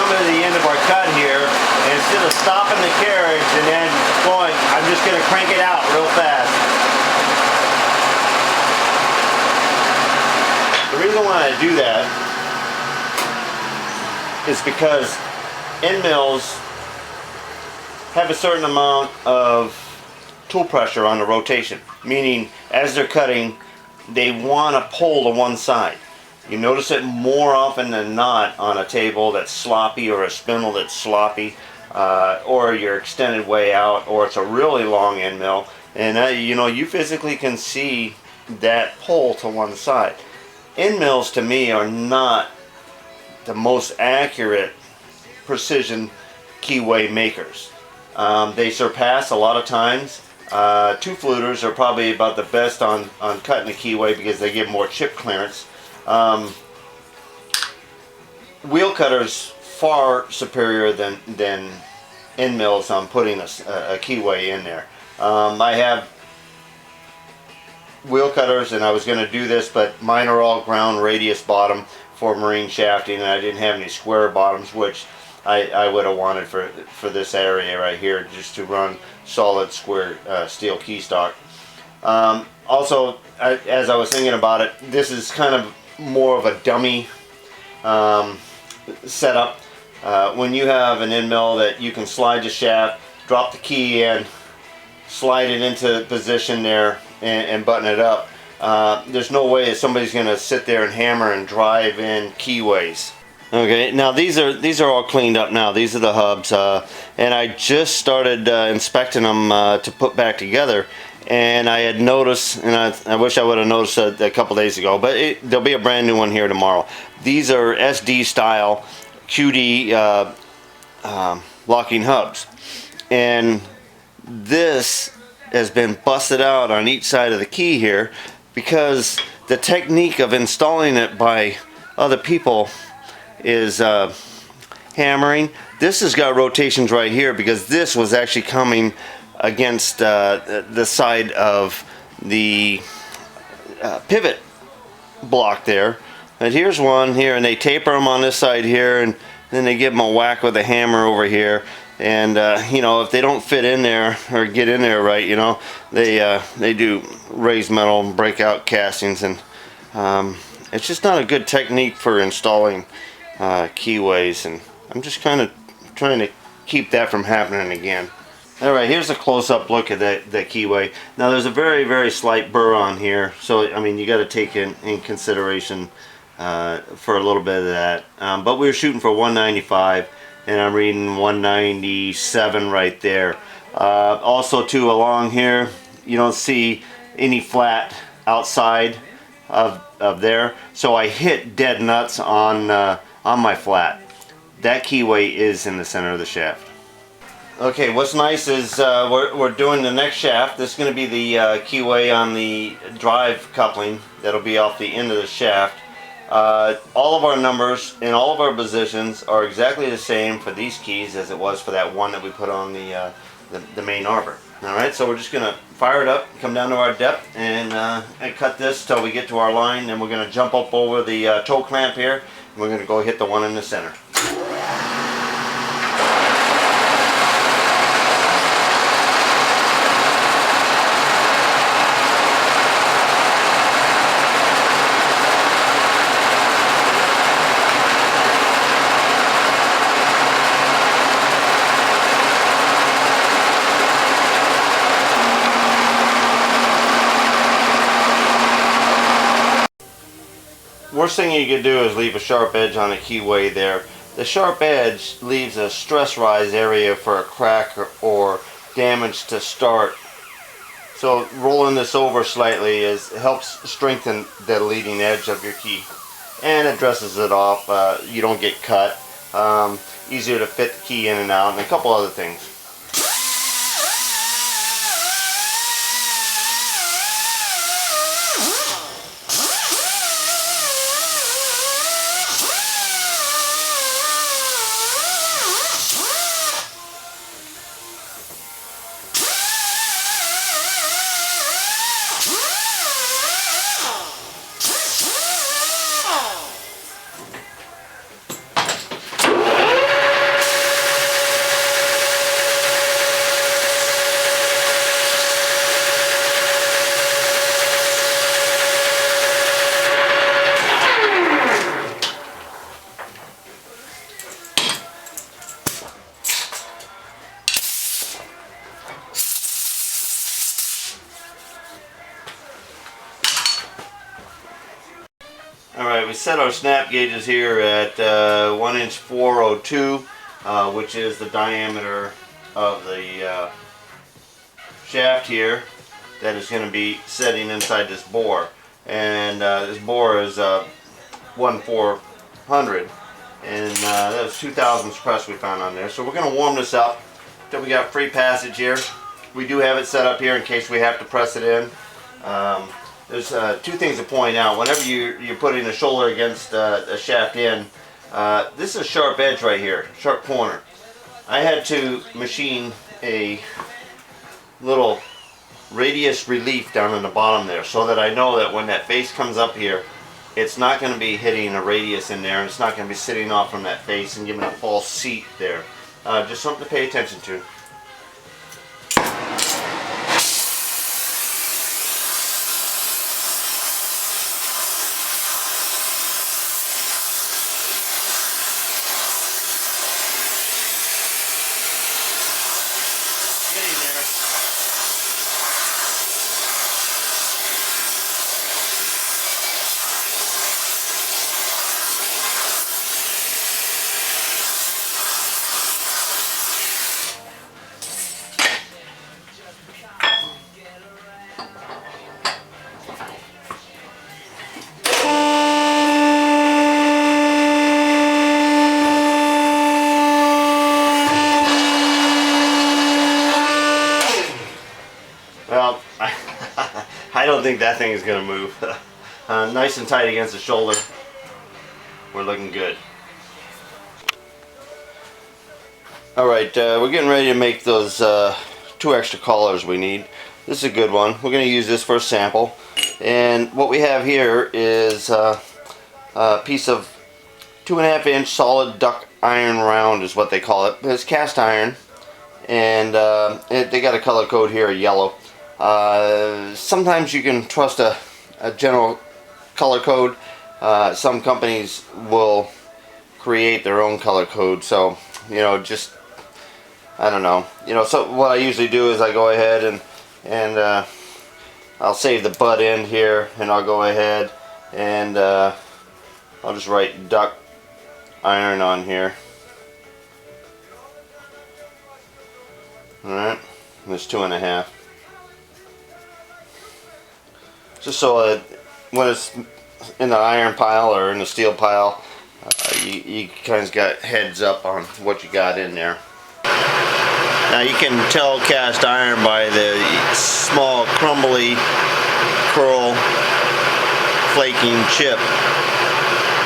coming to the end of our cut here, and instead of stopping the carriage and then going, I'm just going to crank it out real fast. The reason why I do that is because end mills have a certain amount of tool pressure on the rotation, meaning as they're cutting, they want to pull to one side. You notice it more often than not on a table that's sloppy, or a spindle that's sloppy, or your extended way out, or it's a really long end mill, and you know, you physically can see that pull to one side. End mills to me are not the most accurate precision keyway makers. They surpass a lot of times. Two fluters are probably about the best on cutting the keyway because they give more chip clearance. Wheel cutters far superior than end mills on putting a keyway in there. I have wheel cutters, and I was going to do this, but mine are all ground radius bottom for marine shafting, and I didn't have any square bottoms, which I would have wanted for this area right here, just to run solid square steel key stock. Also, as I was thinking about it, this is kind of more of a dummy setup. When you have an end mill that you can slide the shaft, drop the key in, slide it into position there, and button it up, there's no way that somebody's going to sit there and hammer and drive in keyways. Okay, now these are all cleaned up now. These are the hubs, and I just started inspecting them to put back together, and I had noticed, and I wish I would have noticed a couple days ago, but there'll be a brand new one here tomorrow. These are SD style QD locking hubs, and this has been busted out on each side of the key here because the technique of installing it by other people is hammering. This has got rotations right here because this was actually coming against the side of the pivot block there. But here's one here, and they taper them on this side here, and then they give them a whack with a hammer over here. And you know, if they don't fit in there or get in there right, you know, they do raised metal and break out castings, and it's just not a good technique for installing keyways, and I'm just kind of trying to keep that from happening again. Alright, here's a close-up look at that keyway. Now there's a very slight burr on here, so I mean, you got to take in consideration for a little bit of that, but we were shooting for 195, and I'm reading 197 right there. Also too, along here you don't see any flat outside of there, so I hit dead nuts on my flat. That keyway is in the center of the shaft. Okay, what's nice is we're doing the next shaft. This is going to be the keyway on the drive coupling that'll be off the end of the shaft. All of our numbers and all of our positions are exactly the same for these keys as it was for that one that we put on the main arbor. Alright, so we're just going to fire it up, come down to our depth, and cut this till we get to our line. Then we're going to jump up over the toe clamp here, and we're going to go hit the one in the center. Worst thing you could do is leave a sharp edge on a keyway there. The sharp edge leaves a stress rise area for a crack or damage to start. So rolling this over slightly helps strengthen the leading edge of your key, and it dresses it off. You don't get cut. Easier to fit the key in and out, and a couple other things. Alright, we set our snap gauges here at 1 inch 402, which is the diameter of the shaft here that is going to be setting inside this bore. And this bore is 1/400, and that was 2,000 press we found on there. So we're going to warm this up until we got free passage here. We do have it set up here in case we have to press it in. There's two things to point out. Whenever you're putting a shoulder against a shaft in, this is a sharp edge right here, sharp corner. I had to machine a little radius relief down in the bottom there so that I know that when that face comes up here, it's not going to be hitting a radius in there, and it's not going to be sitting off from that face and giving a false seat there. Just something to pay attention to. Well, I don't think that thing is going to move. Nice and tight against the shoulder. We're looking good. Alright, we're getting ready to make those 2 extra collars we need. This is a good one. We're going to use this for a sample. And what we have here is a piece of 2.5 inch solid duck iron round is what they call it. It's cast iron. And they got a color code here, yellow. Sometimes you can trust a general color code. Some companies will create their own color code, so just I don't know. So what I usually do is I go ahead and I'll save the butt end here, and I'll go ahead and I'll just write duck iron on here. Alright, there's 2.5. Just so when it's in the iron pile or in the steel pile, you kind of got heads up on what you got in there. Now you can tell cast iron by the small crumbly curl flaking chip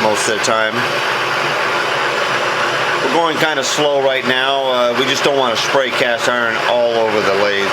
most of the time. We're going kind of slow right now. We just don't want to spray cast iron all over the lathe.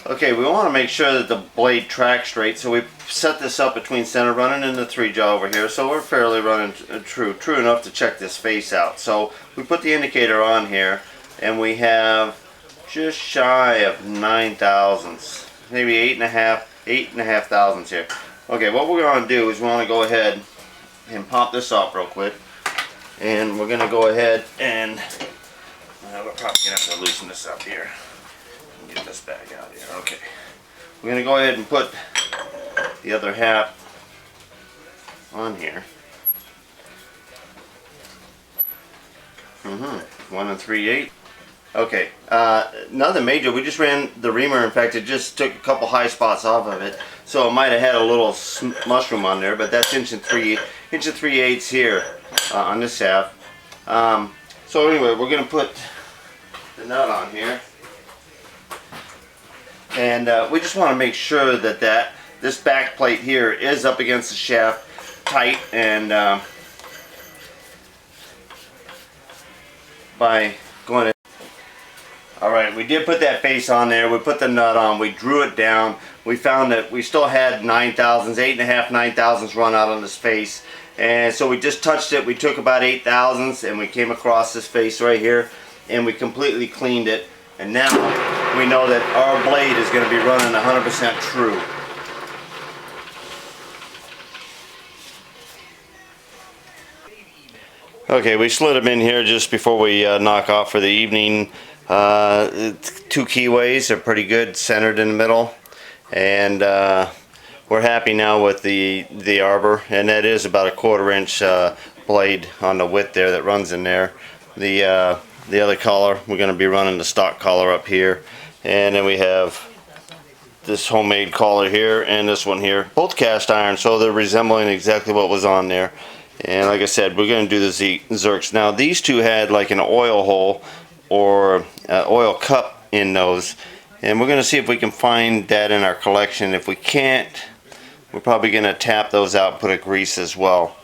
Okay, we want to make sure that the blade tracks straight, so we set this up between center running in the 3-jaw over here, so we're fairly running true enough to check this face out. So we put the indicator on here, and we have just shy of 9 thousandths, maybe 8.5 thousandths here. Okay, what we're going to do is we want to go ahead and pop this off real quick, and we're going to go ahead and we're probably going to have to loosen this up here. Get this bag out here. Okay, we're going to go ahead and put the other half on here. 1 3/8. Okay, nothing major. We just ran the reamer. In fact, it just took a couple high spots off of it, so it might have had a little mushroom on there. But that's 1 3/8 here on this shaft. So anyway, we're going to put the nut on here. And we just want to make sure that this back plate here is up against the shaft tight, and by going Alright, we did put that face on there. We put the nut on. We drew it down. We found that we still had 9,000s, 8.5, 9,000s run out on this face. And so we just touched it. We took about 8,000s and we came across this face right here and we completely cleaned it. And now we know that our blade is going to be running 100% true. Okay, we slid them in here just before we knock off for the evening. 2 Keyways are pretty good, centered in the middle, and we're happy now with the arbor, and that is about a 1/4 inch blade on the width there that runs in there. The other collar, we're going to be running the stock collar up here, and then we have this homemade collar here and this one here, both cast iron, so they're resembling exactly what was on there. And like I said, we're going to do the Zerks. Now these two had like an oil hole or oil cup in those, and we're going to see if we can find that in our collection. If we can't, we're probably going to tap those out and put a grease as well.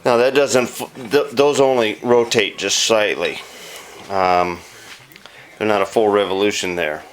Now that doesn't, those only rotate just slightly. They're not a full revolution there.